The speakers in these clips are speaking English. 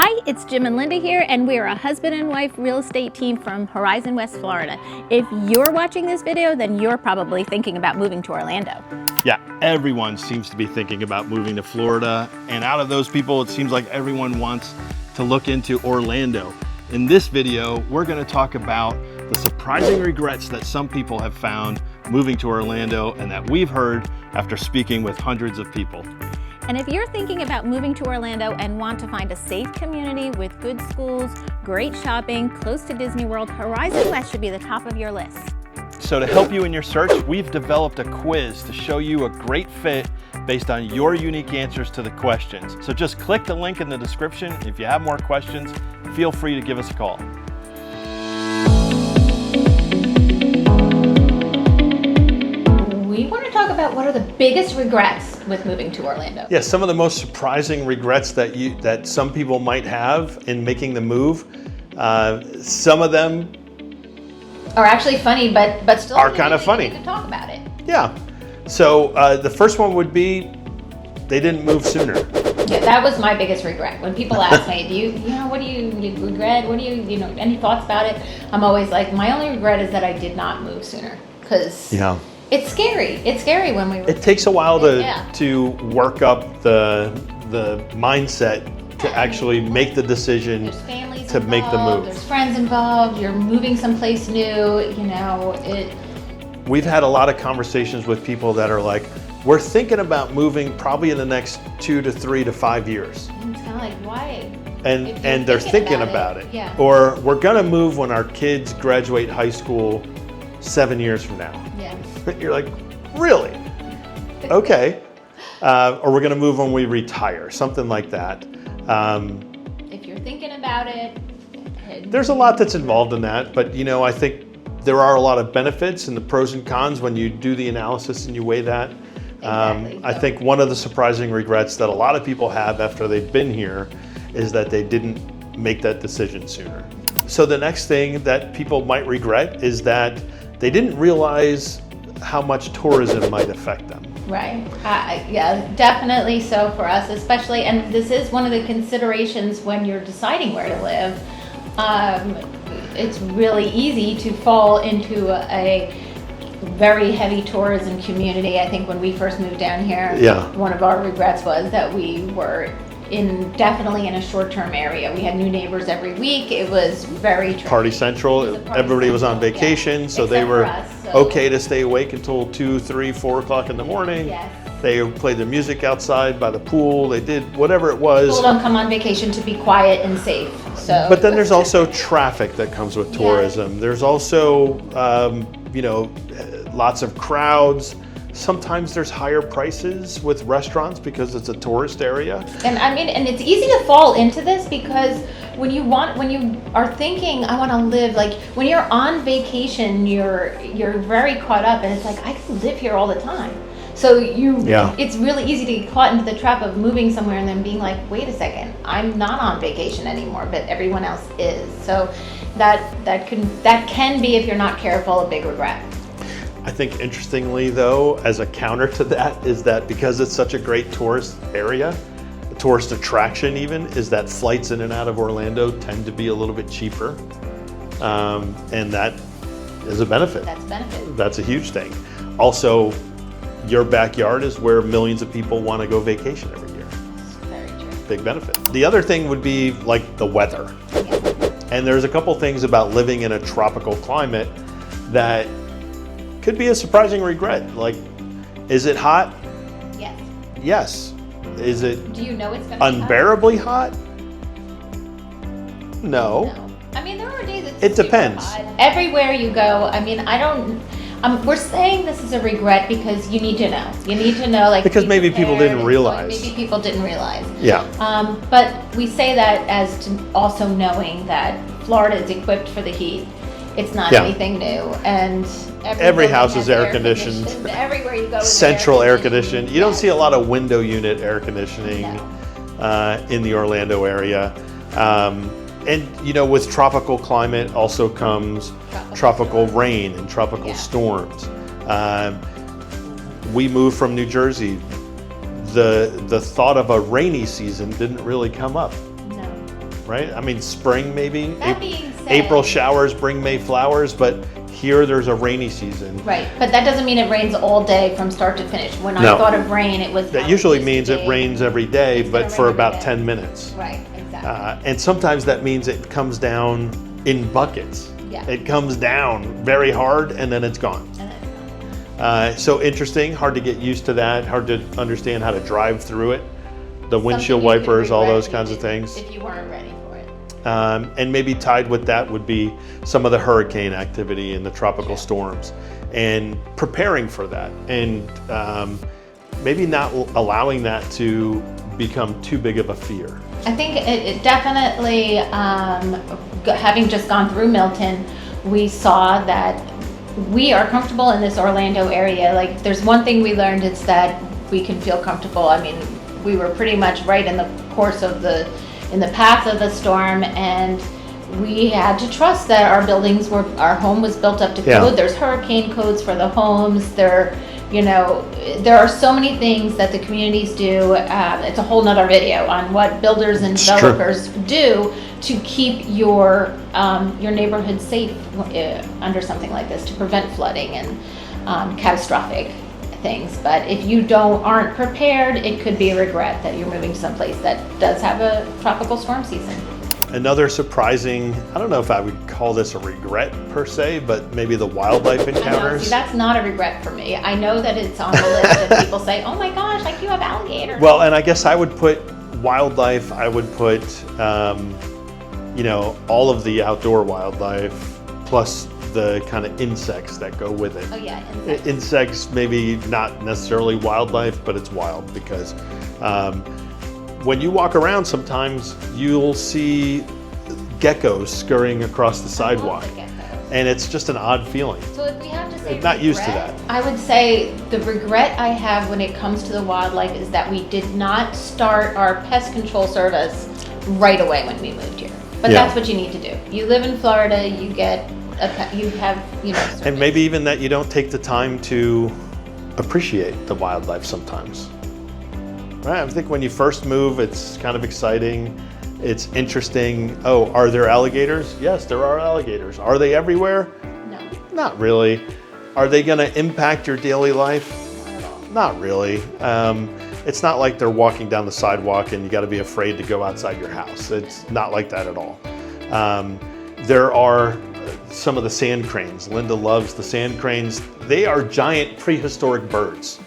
Hi, it's Jim and Lynda here, and we are a husband and wife real estate team from Horizon, West Florida. If you're watching this video, then you're probably thinking about moving to Orlando. Yeah, everyone seems to be thinking about moving to Florida, and out of those people, it seems like everyone wants to look into Orlando. In this video, we're going to talk about the surprising regrets that some people have found moving to Orlando and that we've heard after speaking with hundreds of people. And if you're thinking about moving to Orlando and want to find a safe community with good schools, great shopping, close to Disney World, Horizon West should be the top of your list. So to help you in your search, we've developed a quiz to show you a great fit based on your unique answers to the questions. So just click the link in the description. If you have more questions, feel free to give us a call. We want to talk about what are the biggest regrets with moving to Orlando. Yeah, some of the most surprising regrets that some people might have in making the move. Some of them are actually funny, but still are kind of funny. To talk about it. Yeah. So the first one would be they didn't move sooner. Yeah, that was my biggest regret. When people ask me, what do you regret? What do you any thoughts about it? I'm always like, my only regret is that I did not move sooner, because it's scary. It's scary when we. It takes a while to work up the mindset to actually make the decision to make the move. There's friends involved. You're moving someplace new. We've had a lot of conversations with people that are like, we're thinking about moving probably in the next 2 to 3 to 5 years. And it's kind of like, why? And they're thinking about it. Yeah. Or we're gonna move when our kids graduate high school 7 years from now. Yeah. You're like, really? Okay. Or we're gonna move when we retire, something like that. If you're thinking about it. There's a lot that's involved in that, but I think there are a lot of benefits and the pros and cons when you do the analysis and you weigh that. Exactly. I think one of the surprising regrets that a lot of people have after they've been here is that they didn't make that decision sooner. So the next thing that people might regret is that they didn't realize how much tourism might affect them. Right. Yeah, definitely so for us, especially, and this is one of the considerations when you're deciding where to live. It's really easy to fall into a very heavy tourism community. I think when we first moved down here, one of our regrets was that we were definitely in a short-term area. We had new neighbors every week. It was very Party Central. Everybody was on vacation, so they were okay to stay awake until 2, 3, 4 o'clock in the morning. Yes. They played the music outside by the pool. They did whatever it was. People don't come on vacation to be quiet and safe. So. But then there's also traffic that comes with tourism. Yeah. There's also, lots of crowds. Sometimes there's higher prices with restaurants because it's a tourist area. And it's easy to fall into this because when you are thinking, I want to live, like when you're on vacation, you're very caught up, and it's like, I can live here all the time. So it's really easy to get caught into the trap of moving somewhere and then being like, wait a second, I'm not on vacation anymore, but everyone else is. So that can be, if you're not careful, a big regret. I think interestingly though, as a counter to that, is that because it's such a great tourist area, a tourist attraction even, is that flights in and out of Orlando tend to be a little bit cheaper. And that is a benefit. That's a benefit. That's a huge thing. Also, your backyard is where millions of people want to go vacation every year. Very true. Big benefit. The other thing would be like the weather. Yeah. And there's a couple things about living in a tropical climate that could be a surprising regret. Like, is it hot? Yes. Yes. Is it Do you know it's going to be unbearably hot? No. I mean, there are days it depends. Hot. Everywhere you go, we're saying this is a regret because you need to know. You need to know, like, because maybe people didn't realize. Maybe people didn't realize. Yeah. But we say that as to also knowing that Florida is equipped for the heat. It's not anything new, and every house is air conditioned. Everywhere you go, central air conditioned. You don't see a lot of window unit air conditioning in the Orlando area. And with tropical climate also comes tropical rain and tropical storms. We moved from New Jersey. The thought of a rainy season didn't really come up. right? I mean, spring maybe. That being said, April showers bring May flowers, but here there's a rainy season. Right, but that doesn't mean it rains all day from start to finish. When No. I thought of rain, it was. That usually means it rains every day, It's but gonna for rain every about day. 10 minutes. Right, exactly. And sometimes that means it comes down in buckets. Yeah. It comes down very hard and then it's gone. And then it's gone. So interesting, hard to get used to that, hard to understand how to drive through it. The windshield Something you could wipers, all regret those if kinds you of didn't- things. If you weren't ready for it. And maybe tied with that would be some of the hurricane activity and the tropical storms and preparing for that. And maybe not allowing that to become too big of a fear. I think it definitely, having just gone through Milton, we saw that we are comfortable in this Orlando area. Like, there's one thing we learned, it's that we can feel comfortable. I mean, we were pretty much right in the course of in the path of the storm, and we had to trust that our home was built up to code. Yeah. There's hurricane codes for the homes. There are so many things that the communities do. It's a whole nother video on what builders and developers do to keep your neighborhood safe under something like this, to prevent flooding and catastrophic things. But if you aren't prepared, it could be a regret that you're moving to someplace that does have a tropical storm season. Another surprising, I don't know if I would call this a regret per se, but maybe the wildlife I know, encounters. see, that's not a regret for me. I know that it's on the list and people say, oh my gosh, like you have alligators. Well, and I guess I would put wildlife, I would put, all of the outdoor wildlife plus the kind of insects that go with it. Oh yeah, insects. Insects, maybe not necessarily wildlife, but it's wild because when you walk around, sometimes you'll see geckos scurrying across the sidewalk, and it's just an odd feeling. So if we have to say Not used to regret, that. I would say the regret I have when it comes to the wildlife is that we did not start our pest control service right away when we moved here. But Yeah. that's what you need to do. You live in Florida, you have And maybe even that you don't take the time to appreciate the wildlife sometimes. Right? I think when you first move, it's kind of exciting. It's interesting. Oh, are there alligators? Yes, there are alligators. Are they everywhere? No, Not really. Are they going to impact your daily life? not at all. Not really. It's not like they're walking down the sidewalk and you got to be afraid to go outside your house. It's not like that at all. There are some of the sand cranes. Lynda loves the sand cranes. They are giant prehistoric birds.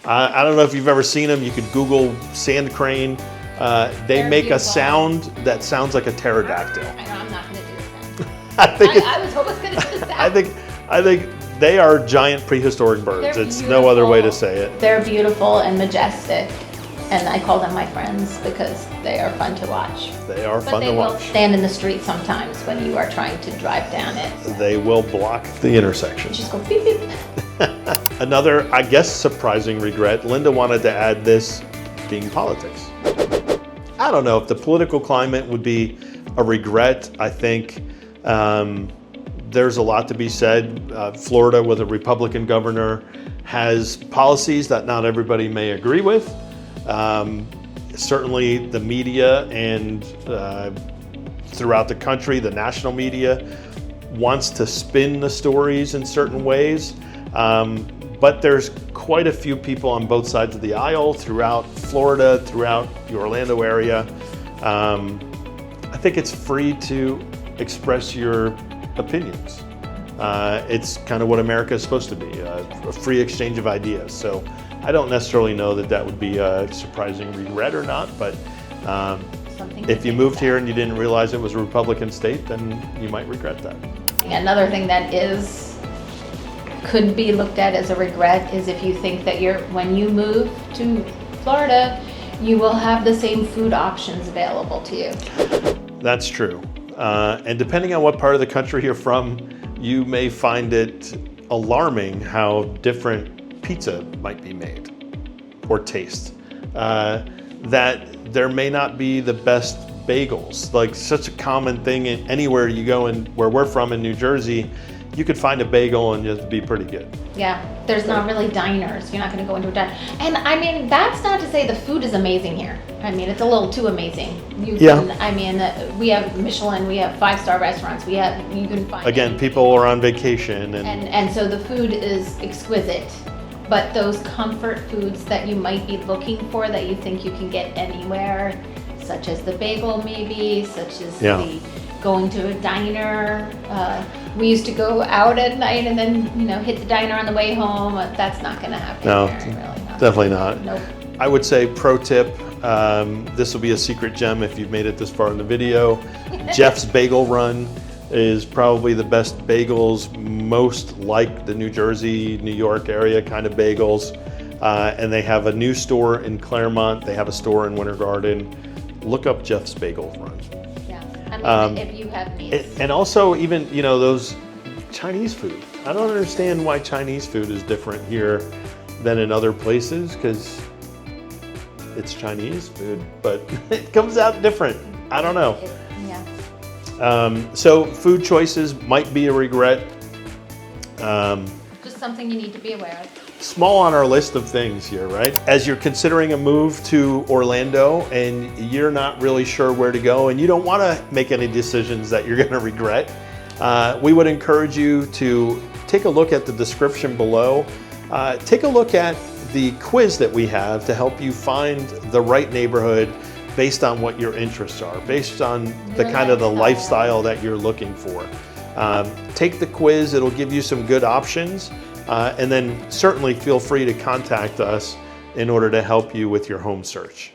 I don't know if you've ever seen them. You could Google sand crane. They They're make a beautiful. sound that sounds like a pterodactyl. I know, I'm not going to do the sound. I think, I was almost going to do the sound. I think they are giant prehistoric birds. They're It's no other way to beautiful. say it. They're beautiful and majestic, and I call them my friends because they are fun to watch. They are But fun they to will watch. stand in the street sometimes when you are trying to drive down it. They will block the intersection. Just go beep beep. Another, I guess, surprising regret. Lynda wanted to add this being politics. I don't know if the political climate would be a regret. I think there's a lot to be said. Florida, with a Republican governor, has policies that not everybody may agree with. Certainly the media and throughout the country, the national media wants to spin the stories in certain ways. But there's quite a few people on both sides of the aisle throughout Florida, throughout the Orlando area. I think it's free to express your opinions. It's kind of what America is supposed to be, a free exchange of ideas. So I don't necessarily know that that would be a surprising regret or not, but Something if to you think moved about. here and you didn't realize it was a Republican state, then you might regret that. Another thing that could be looked at as a regret is if you think that when you move to Florida, you will have the same food options available to you. That's true. And depending on what part of the country you're from, you may find it alarming how different pizza might be made or taste. That there may not be the best bagels. Like, such a common thing anywhere you go, and where we're from in New Jersey, you could find a bagel and just be pretty good. Yeah, there's not really diners. You're not going to go into a diner. And I mean, that's not to say the food is amazing here. I mean, it's a little too amazing. I mean, we have Michelin, we have 5-star restaurants. You can find Again, people are on vacation and so the food is exquisite. But those comfort foods that you might be looking for that you think you can get anywhere, such as the bagel maybe, such as the going to a diner. We used to go out at night and then, hit the diner on the way home. That's not going to happen. No, here, really not. Definitely not. Nope. I would say pro tip, this will be a secret gem if you've made it this far in the video. Jeff's Bagel Run is probably the best bagels, most like the New Jersey, New York area kind of bagels. And they have a new store in Claremont. They have a store in Winter Garden. Look up Jeff's Bagel Run. If you have needs. And also even, those Chinese food. I don't understand why Chinese food is different here than in other places, because it's Chinese food, but it comes out different. I don't know. So food choices might be a regret. Just something you need to be aware of. Small on our list of things here, right? As you're considering a move to Orlando and you're not really sure where to go and you don't want to make any decisions that you're going to regret, we would encourage you to take a look at the description below. Take a look at the quiz that we have to help you find the right neighborhood based on what your interests are, based on the kind of the lifestyle that you're looking for. Take the quiz, it'll give you some good options. And then certainly feel free to contact us in order to help you with your home search.